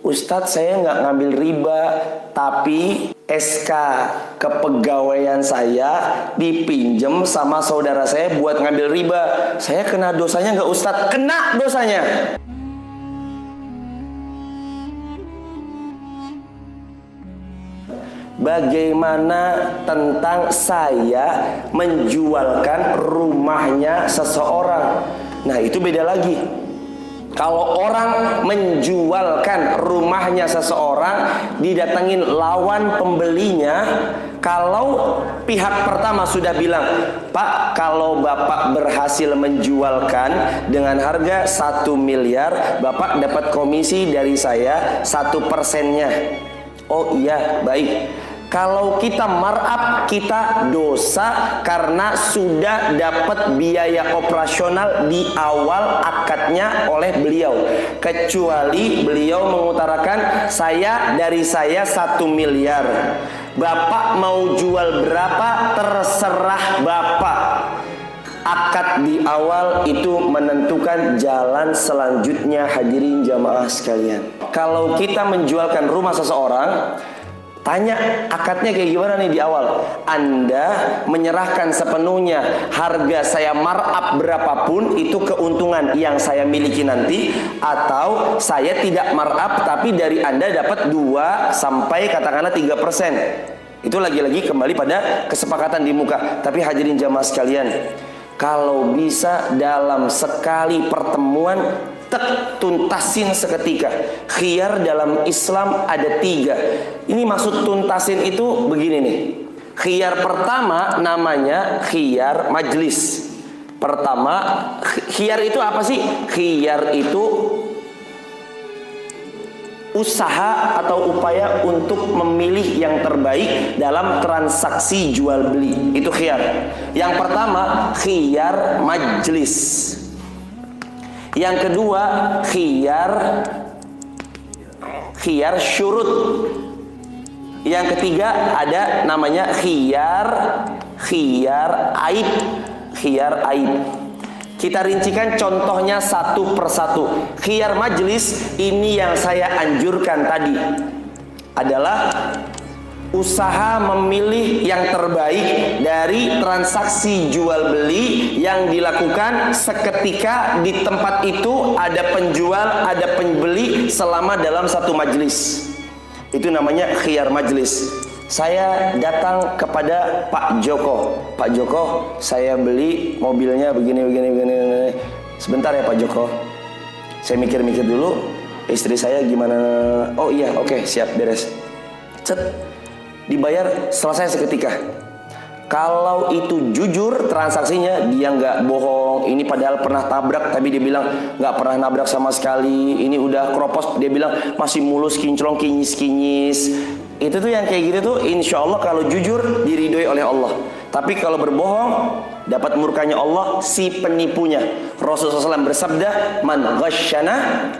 Ustadz, saya nggak ngambil riba, tapi SK kepegawaian saya dipinjem sama saudara saya buat ngambil riba. Saya kena dosanya nggak Ustadz? Kena dosanya. Bagaimana tentang saya menjualkan rumahnya seseorang? Nah, itu beda lagi. Kalau orang menjualkan rumahnya seseorang, didatangin lawan pembelinya. Kalau pihak pertama sudah bilang, Pak, kalau Bapak berhasil menjualkan dengan harga 1 miliar, Bapak dapat komisi dari saya 1%-nya. Oh iya, baik. Kalau kita markup, kita dosa karena sudah dapat biaya operasional di awal akadnya oleh beliau. Kecuali beliau mengutarakan, dari saya 1 miliar. Bapak mau jual berapa, terserah Bapak. Akad di awal itu menentukan jalan selanjutnya, hadirin jamaah sekalian. Kalau kita menjualkan rumah seseorang, tanya akadnya kayak gimana nih di awal. Anda menyerahkan sepenuhnya, harga saya markup berapapun, itu keuntungan yang saya miliki nanti. Atau saya tidak markup, tapi dari Anda dapat 2 sampai katakanlah 3%. Itu lagi-lagi kembali pada kesepakatan di muka. Tapi hadirin jamaah sekalian, kalau bisa dalam sekali pertemuan, tuntasin seketika. Khiyar dalam Islam ada 3. Ini maksud tuntasin itu begini nih. Khiyar pertama namanya khiyar majlis. Pertama, khiyar itu apa sih? Khiyar itu usaha atau upaya untuk memilih yang terbaik dalam transaksi jual beli. Itu khiyar. Yang pertama, khiyar majlis. Yang kedua, khiyar syurut. Yang ketiga ada namanya khiyar aib. Khiyar aib. Kita rincikan contohnya satu persatu. Khiyar majlis ini yang saya anjurkan tadi adalah usaha memilih yang terbaik dari transaksi jual beli yang dilakukan seketika di tempat itu. Ada penjual, ada pembeli selama dalam satu majlis. Itu namanya khiyar majlis. Saya datang kepada Pak Joko. Pak Joko, saya beli mobilnya begini. Sebentar ya Pak Joko, saya mikir-mikir dulu. Istri saya gimana? Oh iya, oke, siap, beres. Cet, dibayar, selesai seketika. Kalau itu jujur transaksinya, dia nggak bohong. Ini padahal pernah tabrak, tapi dia bilang nggak pernah nabrak sama sekali. Ini udah keropos, dia bilang masih mulus, kinclong, kinyis. Itu tuh yang kayak gitu tuh, insya Allah kalau jujur diridhoi oleh Allah. Tapi kalau berbohong, dapat murkanya Allah si penipunya. Rasulullah SAW bersabda, man ghasyana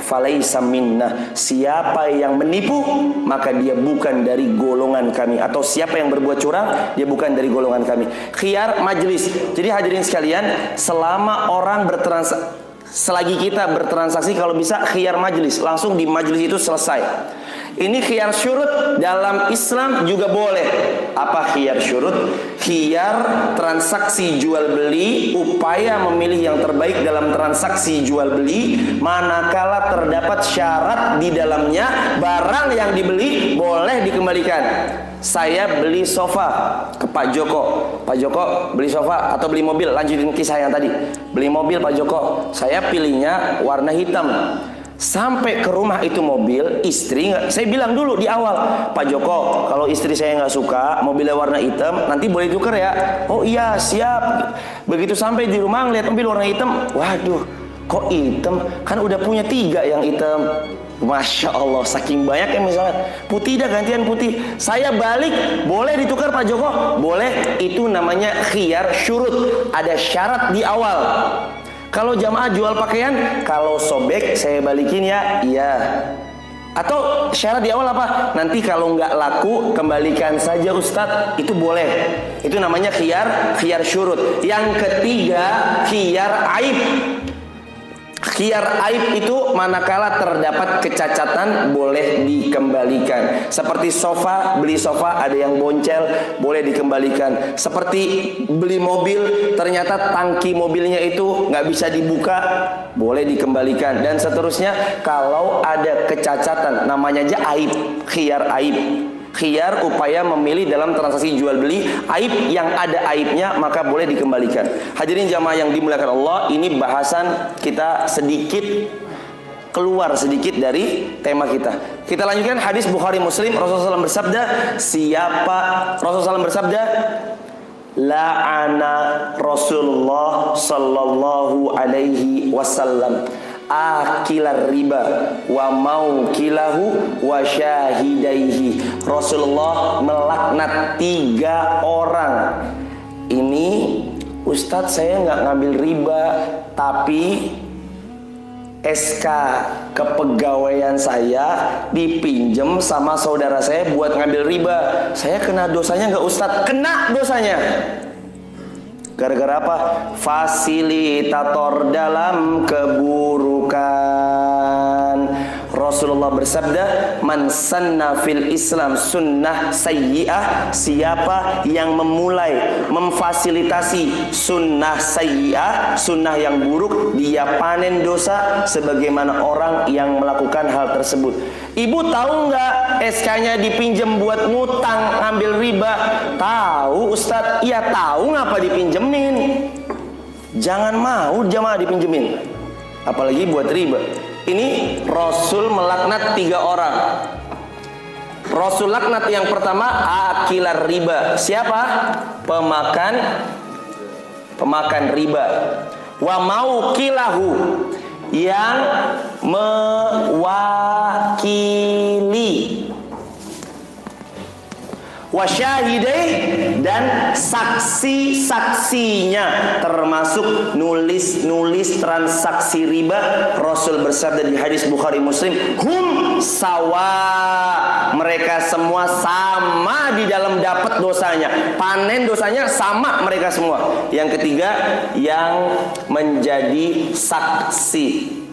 falaysa minna. Siapa yang menipu, maka dia bukan dari golongan kami. Atau siapa yang berbuat curang, dia bukan dari golongan kami. Khiyar majlis. Jadi hadirin sekalian, selama orang selagi kita bertransaksi, kalau bisa khiyar majlis, langsung di majlis itu selesai. Ini khiyar syurut dalam Islam juga boleh. Apa khiyar syurut? Khiyar transaksi jual beli, upaya memilih yang terbaik dalam transaksi jual beli, manakala terdapat syarat di dalamnya, barang yang dibeli boleh dikembalikan. Saya beli sofa ke Pak Joko. Pak Joko beli sofa atau beli mobil, lanjutin kisah yang tadi. Beli mobil Pak Joko, saya pilihnya warna hitam. Sampai ke rumah itu mobil, istri nggak, saya bilang dulu di awal, Pak Joko, kalau istri saya nggak suka mobilnya warna hitam, nanti boleh tuker ya. Oh iya, siap. Begitu sampai di rumah ngeliat mobil warna hitam, waduh, kok hitam? Kan udah punya 3 yang hitam. Masya Allah, saking banyak ya. Misalnya putih, dah gantian putih. Saya balik, boleh ditukar Pak Joko? Boleh. Itu namanya khiyar syurut. Ada syarat di awal. Kalau jamaah jual pakaian, kalau sobek saya balikin ya, iya. Atau syarat di awal apa? Nanti kalau nggak laku, kembalikan saja Ustadz. Itu boleh. Itu namanya khiyar syurut. Yang ketiga, khiyar aib. Khiyar aib itu manakala terdapat kecacatan boleh dikembalikan. Seperti sofa, beli sofa ada yang boncel, boleh dikembalikan. Seperti beli mobil, ternyata tangki mobilnya itu nggak bisa dibuka, boleh dikembalikan. Dan seterusnya, kalau ada kecacatan, namanya aja aib, khiyar aib. Khiyar upaya memilih dalam transaksi jual beli, aib yang ada aibnya maka boleh dikembalikan. Hadirin jamaah yang dimuliakan Allah, ini bahasan kita sedikit keluar sedikit dari tema kita. Kita lanjutkan hadis Bukhari Muslim. Rasulullah SAW bersabda, Rasulullah SAW bersabda, la'ana Rasulullah sallallahu alaihi wasallam akilar riba wa maukilahu wa syahidaihi. Rasulullah melaknat 3 orang. Ini Ustadz, saya nggak ngambil riba, tapi SK kepegawaian saya dipinjem sama saudara saya buat ngambil riba. Saya kena dosanya nggak Ustadz? Kena dosanya. Gara-gara apa? Fasilitator dalam keburukan. Rasulullah bersabda, man sanna fil Islam sunnah sayyi'ah, siapa yang memulai memfasilitasi sunnah sayyi'ah, sunnah yang buruk, dia panen dosa sebagaimana orang yang melakukan hal tersebut. Ibu tahu nggak SK-nya dipinjem buat ngutang ngambil riba? Tahu Ustadz. Iya tahu, ngapa dipinjemin? Jangan mau jamaah dipinjemin, apalagi buat riba. Ini Rasul melaknat 3 orang. Rasul laknat yang pertama akilar riba. Siapa? Pemakan riba. Wa maukilahu, yang mewakili. Wa syahidai, dan saksi-saksinya, termasuk nulis transaksi riba. Rasul bersabda di hadis Bukhari Muslim, hum sawa, mereka semua sama di dalam dapat dosanya, panen dosanya sama mereka semua. Yang ketiga, yang menjadi saksi.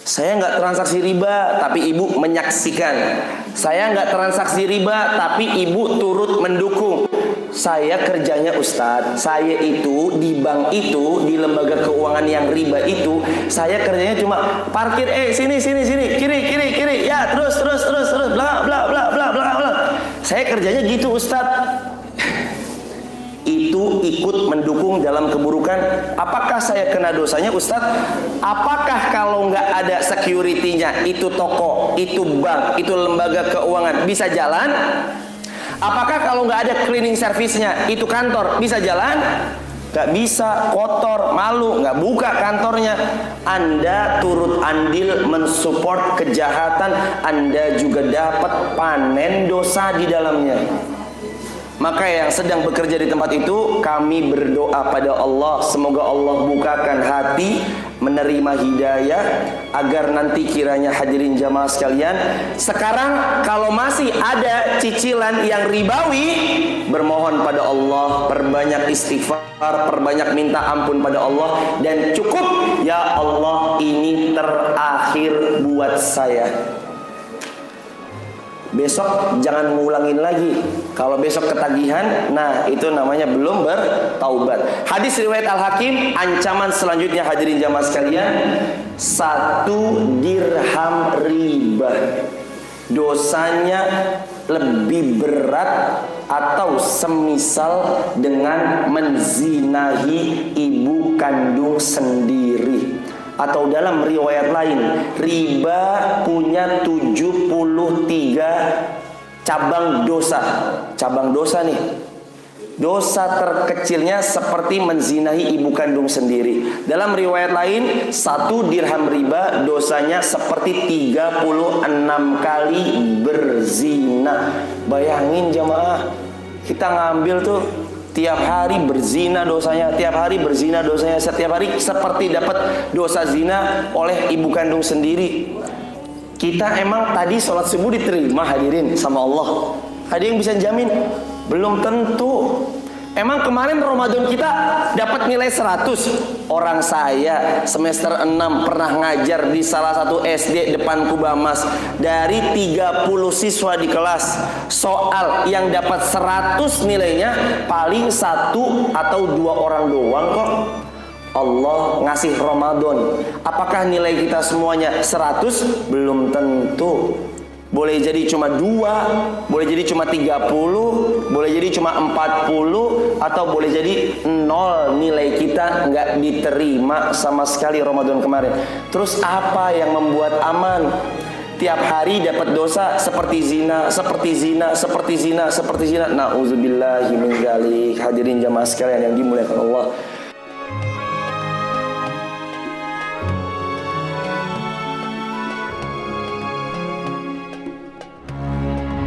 Saya nggak transaksi riba, tapi ibu menyaksikan. Saya nggak transaksi riba, tapi ibu turut mendukung. Saya kerjanya Ustadz, saya itu di bank itu, di lembaga keuangan yang riba itu, saya kerjanya cuma parkir, sini, kiri, ya terus, bla bla bla bla bla bla. Saya kerjanya gitu Ustadz. Itu ikut mendukung dalam keburukan. Apakah saya kena dosanya Ustadz? Apakah kalau nggak ada security-nya, itu toko, itu bank, itu lembaga keuangan bisa jalan? Apakah kalau nggak ada cleaning service-nya, itu kantor bisa jalan? Nggak bisa, kotor, malu, nggak buka kantornya. Anda turut andil mensupport kejahatan, Anda juga dapat panen dosa di dalamnya. Maka yang sedang bekerja di tempat itu, kami berdoa pada Allah, semoga Allah bukakan hati, menerima hidayah, agar nanti kiranya hadirin jamaah sekalian, sekarang kalau masih ada cicilan yang ribawi, bermohon pada Allah, perbanyak istighfar, perbanyak minta ampun pada Allah, dan cukup, ya Allah, ini terakhir buat saya. Besok jangan ngulangin lagi. Kalau besok ketagihan, nah itu namanya belum bertaubat. Hadis riwayat Al-Hakim, ancaman selanjutnya hadirin jamaah sekalian, 1 dirham riba. Dosanya lebih berat atau semisal dengan menzinahi ibu kandung sendiri. Atau dalam riwayat lain, riba punya 73 cabang dosa. Cabang dosa nih. Dosa terkecilnya seperti menzinahi ibu kandung sendiri. Dalam riwayat lain, 1 dirham riba dosanya seperti 36 kali berzina. Bayangin jamaah, kita ngambil tuh tiap hari berzina dosanya, tiap hari berzina dosanya, setiap hari seperti dapat dosa zina oleh ibu kandung sendiri. Kita emang tadi sholat subuh diterima hadirin sama Allah? Ada yang bisa jamin? Belum tentu. Emang kemarin Ramadan kita dapat nilai 100? Orang saya semester 6 pernah ngajar di salah satu SD depan Kubamas. Dari 30 siswa di kelas, soal yang dapat 100 nilainya paling 1 atau 2 orang doang kok. Allah ngasih Ramadan. Apakah nilai kita semuanya 100? Belum tentu. Boleh jadi cuma 2, boleh jadi cuma 30, boleh jadi cuma 40, atau boleh jadi 0 nilai kita nggak diterima sama sekali Ramadan kemarin. Terus apa yang membuat aman? Tiap hari dapat dosa seperti zina, seperti zina, seperti zina, seperti zina. Nauzubillahi min dzalik. Hadirin jamaah sekalian yang dimuliakan Allah.